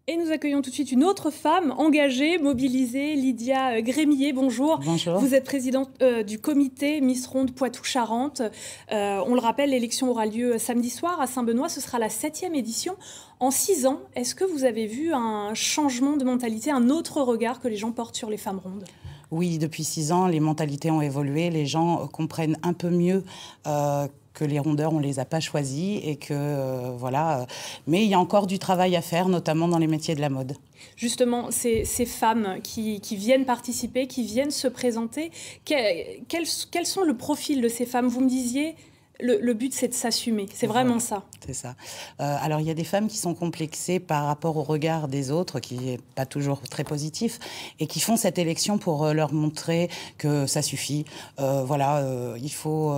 Et nous accueillons tout de suite une autre femme engagée, mobilisée, Lydia Grémillet. Bonjour. Bonjour. Vous êtes présidente du comité Miss Ronde Poitou-Charentes. On le rappelle, l'élection aura lieu samedi soir à Saint-Benoît. Ce sera la 7e édition. En 6 ans, est-ce que vous avez vu un changement de mentalité, un autre regard que les gens portent sur les femmes rondes ? Oui, depuis 6 ans, les mentalités ont évolué. Les gens comprennent un peu mieux que les rondeurs, on ne les a pas choisis et que voilà. Mais il y a encore du travail à faire, notamment dans les métiers de la mode. Justement, ces femmes qui viennent participer, qui viennent se présenter, quels sont le profil de ces femmes ? Vous me disiez, le but, c'est de s'assumer. C'est vraiment ça. C'est ça. Alors, il y a des femmes qui sont complexées par rapport au regard des autres, qui n'est pas toujours très positif, et qui font cette élection pour leur montrer que ça suffit. Il faut...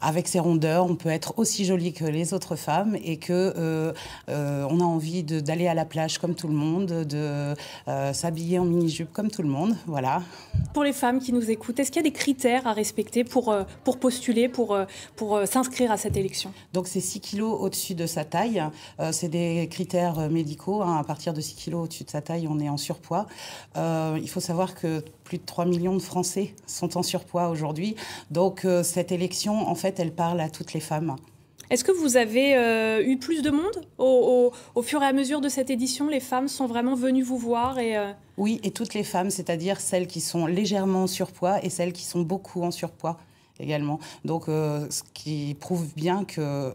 avec ces rondeurs, on peut être aussi jolie que les autres femmes et que on a envie d'aller à la plage comme tout le monde, de s'habiller en mini-jupe comme tout le monde. Voilà. Pour les femmes qui nous écoutent, est-ce qu'il y a des critères à respecter pour postuler, pour s'inscrire à cette élection ? Donc, c'est 6 kilos au-dessus de sa taille. C'est des critères médicaux. À partir de 6 kilos au-dessus de sa taille, on est en surpoids. Il faut savoir que plus de 3 millions de Français sont en surpoids aujourd'hui. Donc, cette élection, en fait, elle parle à toutes les femmes. Est-ce que vous avez eu plus de monde au fur et à mesure de cette édition? Les femmes sont vraiment venues vous voir et Oui, et toutes les femmes, c'est-à-dire celles qui sont légèrement en surpoids et celles qui sont beaucoup en surpoids également. Donc, ce qui prouve bien que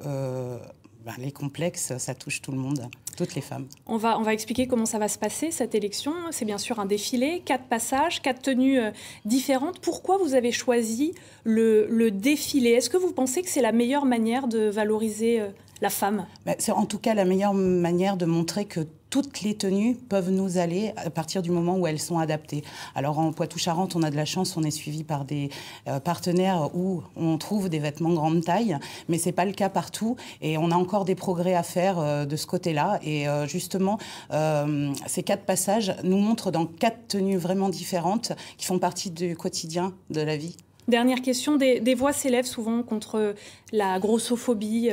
les complexes, ça touche tout le monde, toutes les femmes. On va expliquer comment ça va se passer, cette élection. C'est bien sûr un défilé, 4 passages, 4 tenues différentes. Pourquoi vous avez choisi le défilé? Est-ce que vous pensez que c'est la meilleure manière de valoriser la femme? C'est en tout cas la meilleure manière de montrer que toutes les tenues peuvent nous aller à partir du moment où elles sont adaptées. Alors en Poitou-Charentes, on a de la chance, on est suivi par des partenaires où on trouve des vêtements grande taille, mais c'est pas le cas partout et on a encore des progrès à faire de ce côté-là. Et justement, ces 4 passages nous montrent dans 4 tenues vraiment différentes qui font partie du quotidien de la vie. Dernière question, des voix s'élèvent souvent contre la grossophobie.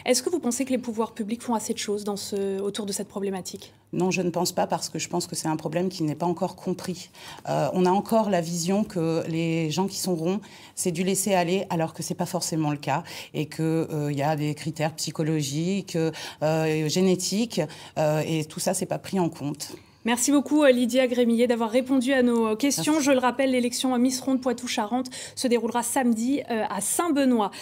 Est-ce que vous pensez que les pouvoirs publics font assez de choses autour de cette problématique ? Non, je ne pense pas, parce que je pense que c'est un problème qui n'est pas encore compris. On a encore la vision que les gens qui sont ronds, c'est du laisser aller, alors que ce n'est pas forcément le cas, et qu'il y a des critères psychologiques, génétiques, et tout ça, ce n'est pas pris en compte. Merci beaucoup Lydia Grémillet d'avoir répondu à nos questions. Merci. Je le rappelle, l'élection Miss Ronde Poitou-Charentes se déroulera samedi à Saint-Benoît.